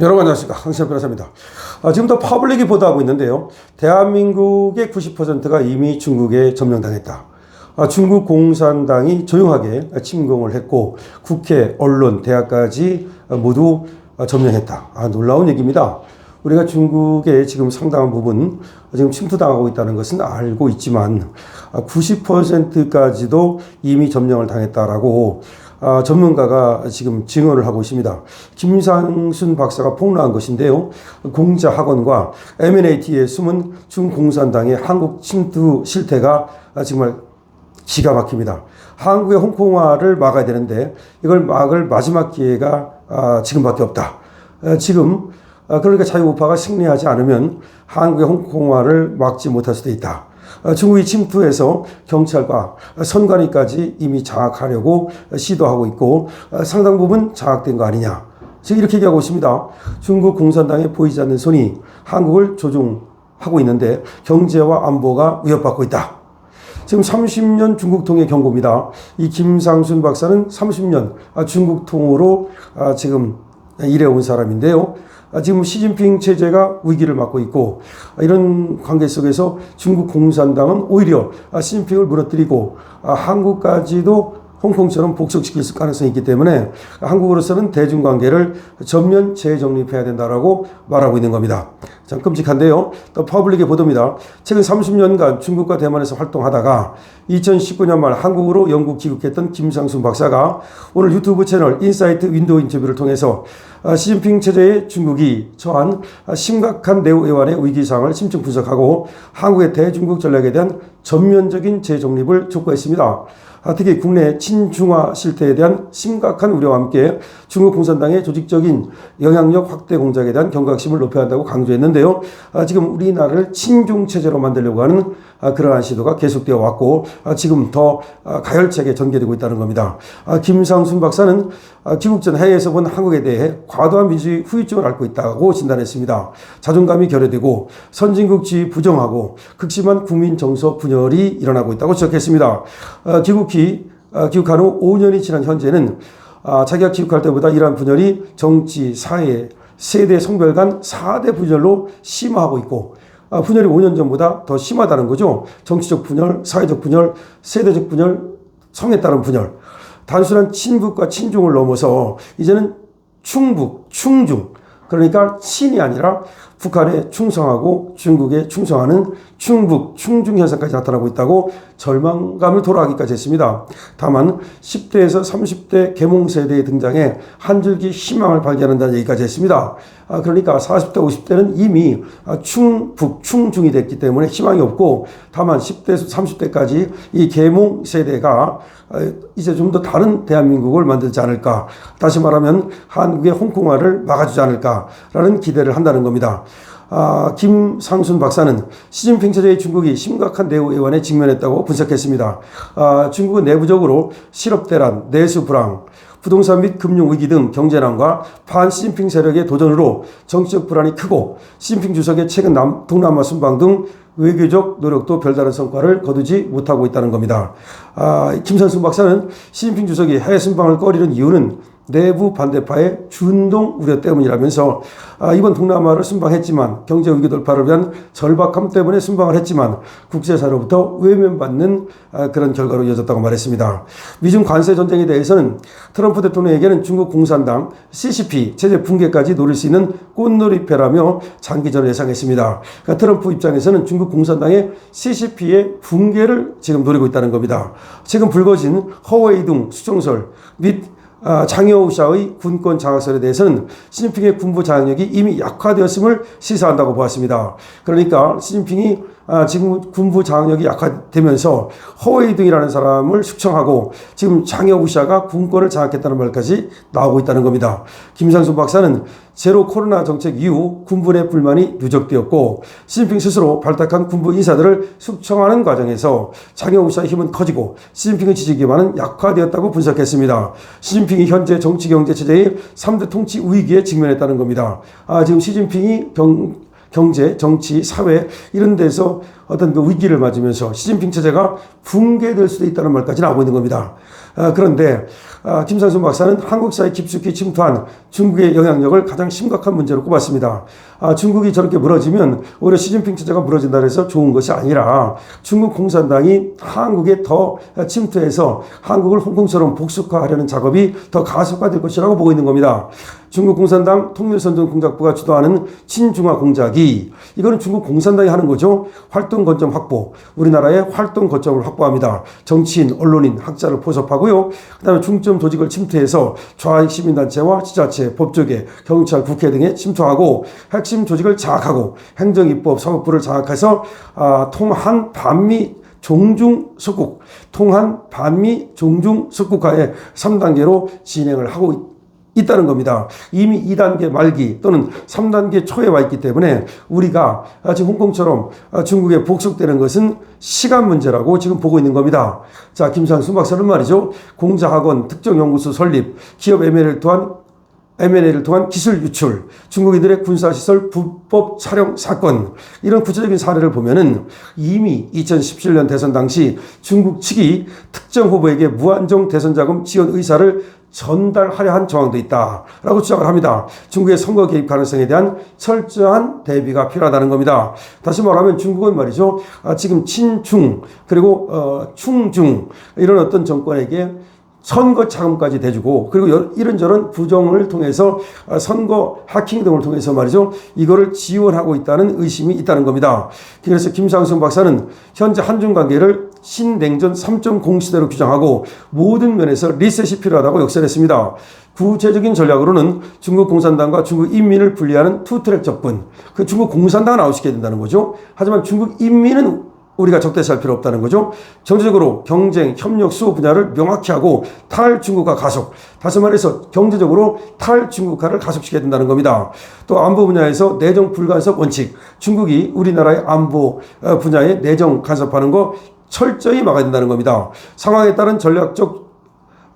여러분 안녕하십니까, 황시현 변호사입니다. 지금부터 퍼블릭이 보도하고 있는데요, 대한민국의 90%가 이미 중국에 점령당했다. 중국 공산당이 조용하게 침공을 했고 국회, 언론, 대학까지 모두 점령했다. 놀라운 얘기입니다. 우리가 중국에 지금 상당한 부분 지금 침투당하고 있다는 것은 알고 있지만 90%까지도 이미 점령을 당했다라고 전문가가 지금 증언을 하고 있습니다. 김상순 박사가 폭로한 것인데요, 공자학원과 M&A에 숨은 중공산당의 한국 침투 실태가 정말 기가 막힙니다. 한국의 홍콩화를 막아야 되는데 이걸 막을 마지막 기회가 지금밖에 없다. 지금 그러니까 자유우파가 승리하지 않으면 한국의 홍콩화를 막지 못할 수도 있다. 중국이 침투해서 경찰과 선관위까지 이미 장악하려고 시도하고 있고 상당 부분 장악된 거 아니냐. 지금 이렇게 얘기하고 있습니다. 중국 공산당의 보이지 않는 손이 한국을 조종하고 있는데 경제와 안보가 위협받고 있다. 지금 30년 중국통의 경고입니다. 이 김상순 박사는 30년 중국통으로 지금 일해온 사람인데요. 지금 시진핑 체제가 위기를 맞고 있고 이런 관계 속에서 중국 공산당은 오히려 시진핑을 무너뜨리고 한국까지도 홍콩처럼 복속시킬 가능성이 있기 때문에 한국으로서는 대중관계를 전면 재정립해야 된다라고 말하고 있는 겁니다. 참 끔찍한데요. 또 퍼블릭의 보도입니다. 최근 30년간 중국과 대만에서 활동하다가 2019년 말 한국으로 영국 귀국했던 김상순 박사가 오늘 유튜브 채널 인사이트 윈도우 인터뷰를 통해서 시진핑 체제의 중국이 처한 심각한 내외환의 위기상을 심층 분석하고 한국의 대중국 전략에 대한 전면적인 재정립을 촉구했습니다. 특히 국내 친중화 실태에 대한 심각한 우려와 함께 중국 공산당의 조직적인 영향력 확대 공작에 대한 경각심을 높여야 한다고 강조했는데요. 지금 우리나라를 친중 체제로 만들려고 하는 그러한 시도가 계속되어 왔고 지금 더 가열차게 전개되고 있다는 겁니다. 김상순 박사는 귀국 전 해외에서 본 한국에 대해 과도한 민주주의 후유증을 앓고 있다고 진단했습니다. 자존감이 결여되고 선진국주의 부정하고 극심한 국민 정서 분열이 일어나고 있다고 지적했습니다. 귀국한 후 5년이 지난 현재는 자기가 귀국할 때보다 이러한 분열이 정치, 사회, 세대, 성별 간 4대 분열로 심화하고 있고 분열이 5년 전보다 더 심하다는 거죠. 정치적 분열, 사회적 분열, 세대적 분열, 성에 따른 분열. 단순한 친북과 친중을 넘어서 이제는 충북, 충중, 그러니까 친이 아니라 북한에 충성하고 중국에 충성하는 충북, 충중 현상까지 나타나고 있다고 절망감을 토로하기까지 했습니다. 다만 10대에서 30대 계몽 세대의 등장에 한 줄기 희망을 발견한다는 얘기까지 했습니다. 그러니까 40대, 50대는 이미 충북, 충중이 됐기 때문에 희망이 없고 다만 10대에서 30대까지 이 계몽 세대가 이제 좀 더 다른 대한민국을 만들지 않을까. 다시 말하면 한국의 홍콩화를 막아주지 않을까라는 기대를 한다는 겁니다. 김상순 박사는 시진핑 체제의 중국이 심각한 내외환에 직면했다고 분석했습니다. 중국은 내부적으로 실업대란, 내수 불황, 부동산 및 금융위기 등 경제난과 반시진핑 세력의 도전으로 정치적 불안이 크고 시진핑 주석의 최근 동남아 순방 등 외교적 노력도 별다른 성과를 거두지 못하고 있다는 겁니다. 김상순 박사는 시진핑 주석이 해외 순방을 꺼리는 이유는 내부 반대파의 준동 우려 때문이라면서 이번 동남아를 순방했지만 경제 위기 돌파를 위한 절박함 때문에 순방을 했지만 국제사로부터 외면받는 그런 결과로 이어졌다고 말했습니다. 미중 관세 전쟁에 대해서는 트럼프 대통령에게는 중국 공산당 CCP 체제 붕괴까지 노릴 수 있는 꽃놀이패라며 장기전을 예상했습니다. 그러니까 트럼프 입장에서는 중국 공산당의 CCP의 붕괴를 지금 노리고 있다는 겁니다. 최근 불거진 허웨이둥 수정설 및 장여우샤의 군권 장악설에 대해서는 시진핑의 군부 장악력이 이미 약화되었음을 시사한다고 보았습니다. 그러니까 시진핑이 지금 군부 장악력이 약화되면서 허웨이둥이라는 사람을 숙청하고 지금 장여우샤가 군권을 장악했다는 말까지 나오고 있다는 겁니다. 김상순 박사는 제로 코로나 정책 이후 군부 내 불만이 누적되었고 시진핑 스스로 발탁한 군부 인사들을 숙청하는 과정에서 장여우샤의 힘은 커지고 시진핑의 지지 기반은 약화되었다고 분석했습니다. 시진핑이 현재 정치 경제 체제의 3대 통치 위기에 직면했다는 겁니다. 지금 시진핑이 경제, 정치, 사회 이런 데서 어떤 그 위기를 맞으면서 시진핑 체제가 붕괴될 수도 있다는 말까지 나오고 있는 겁니다. 그런데 김상순 박사는 한국 사회에 깊숙이 침투한 중국의 영향력을 가장 심각한 문제로 꼽았습니다. 중국이 저렇게 무너지면 오히려 시진핑 체제가 무너진다 해서 좋은 것이 아니라 중국 공산당이 한국에 더 침투해서 한국을 홍콩처럼 복수화하려는 작업이 더 가속화될 것이라고 보고 있는 겁니다. 중국 공산당 통일선전공작부가 주도하는 친중화 공작이 이거는 중국 공산당이 하는 거죠. 활동 거점 확보, 우리나라의 활동 거점을 확보합니다. 정치인, 언론인, 학자를 포섭하고요. 그다음에 중점 조직을 침투해서 좌익 시민단체와 지자체, 법조계, 경찰, 국회 등에 침투하고 핵심 조직을 장악하고 행정입법, 사법부를 장악해서 통한 반미 종중석국, 통한 반미 종중석국화의 3단계로 진행을 하고 있다는 겁니다. 이미 2단계 말기 또는 3단계 초에 와 있기 때문에 우리가 지금 홍콩처럼 중국에 복속되는 것은 시간 문제라고 지금 보고 있는 겁니다. 자, 김상순 박사는 말이죠. 공자학원, 특정연구소 설립, 기업 M&A를 통한 기술 유출, 중국인들의 군사시설 불법 촬영 사건, 이런 구체적인 사례를 보면은 이미 2017년 대선 당시 중국 측이 특정 후보에게 무한정 대선 자금 지원 의사를 전달하려 한 정황도 있다라고 주장을 합니다. 중국의 선거 개입 가능성에 대한 철저한 대비가 필요하다는 겁니다. 다시 말하면 중국은 말이죠. 지금 친중 그리고 충중 이런 어떤 정권에게 선거 자금까지 대주고 그리고 이런저런 부정을 통해서 선거 해킹 등을 통해서 말이죠. 이거를 지원하고 있다는 의심이 있다는 겁니다. 그래서 김상순 박사는 현재 한중 관계를 신냉전 3.0 시대로 규정하고 모든 면에서 리셋이 필요하다고 역설했습니다. 구체적인 전략으로는 중국 공산당과 중국 인민을 분리하는 투트랙 접근, 그 중국 공산당은 아웃시켜야 된다는 거죠. 하지만 중국 인민은 우리가 적대시할 필요 없다는 거죠. 정치적으로 경쟁, 협력, 수호 분야를 명확히 하고 탈중국화 가속, 다시 말해서 경제적으로 탈중국화를 가속시켜야 된다는 겁니다. 또 안보 분야에서 내정 불간섭 원칙, 중국이 우리나라의 안보 분야에 내정 간섭하는 거 철저히 막아야 된다는 겁니다. 상황에 따른 전략적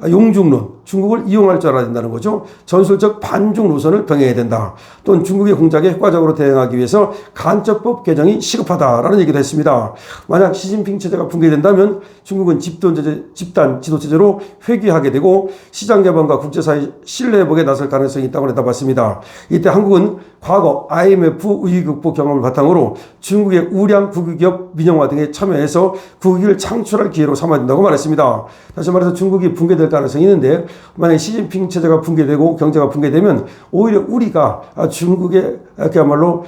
용중론, 중국을 이용할 줄 알아야 된다는 거죠. 전술적 반중 노선을 병행해야 된다. 또는 중국의 공작에 효과적으로 대응하기 위해서 간접법 개정이 시급하다라는 얘기도 했습니다. 만약 시진핑 체제가 붕괴된다면 중국은 집단 지도체제로 회귀하게 되고 시장 개방과 국제사회 신뢰 회복에 나설 가능성이 있다고 내다봤습니다. 이때 한국은 과거 IMF 위기 극복 경험을 바탕으로 중국의 우량 국유기업 민영화 등에 참여해서 국익을 창출할 기회로 삼아야 된다고 말했습니다. 다시 말해서 중국이 붕괴될 가능성이 있는데 만약에 시진핑 체제가 붕괴되고 경제가 붕괴되면 오히려 우리가 중국에 그야말로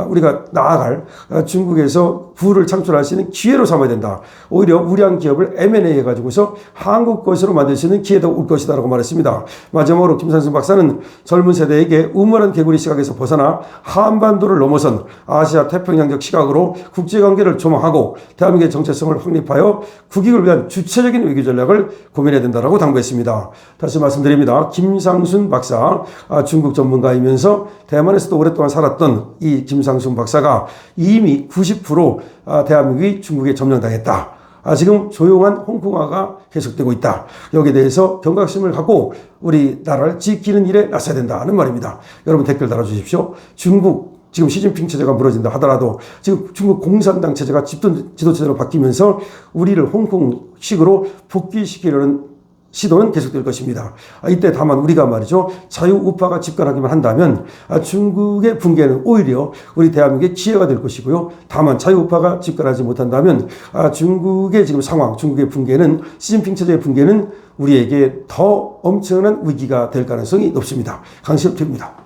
우리가 나아갈 중국에서 부를 창출할 수 있는 기회로 삼아야 된다. 오히려 우량 기업을 M&A 해가지고서 한국 것으로 만들 수 있는 기회도 올 것이다 라고 말했습니다. 마지막으로 김상순 박사는 젊은 세대에게 우물한 개구리 시각에서 벗어나 한반도를 넘어선 아시아 태평양적 시각으로 국제관계를 조망하고 대한민국의 정체성을 확립하여 국익을 위한 주체적인 외교 전략을 고민해야 된다라고 당부했습니다. 다시 말씀드립니다. 김상순 박사, 중국 전문가이면서 대만에서도 오랫동안 살았던 이 김상순 박사가 이미 90% 대한민국이 중국에 점령당했다. 지금 조용한 홍콩화가 계속되고 있다. 여기에 대해서 경각심을 갖고 우리나라를 지키는 일에 나서야 된다는 말입니다. 여러분 댓글 달아주십시오. 중국 지금 시진핑 체제가 무너진다 하더라도 지금 중국 공산당 체제가 지도체제로 바뀌면서 우리를 홍콩식으로 복귀시키려는 시도는 계속될 것입니다. 이때 다만 우리가 말이죠. 자유우파가 집권하기만 한다면 중국의 붕괴는 오히려 우리 대한민국의 기회가 될 것이고요. 다만 자유우파가 집권하지 못한다면 중국의 지금 상황, 중국의 붕괴는 시진핑 체제의 붕괴는 우리에게 더 엄청난 위기가 될 가능성이 높습니다. 강시혁입니다.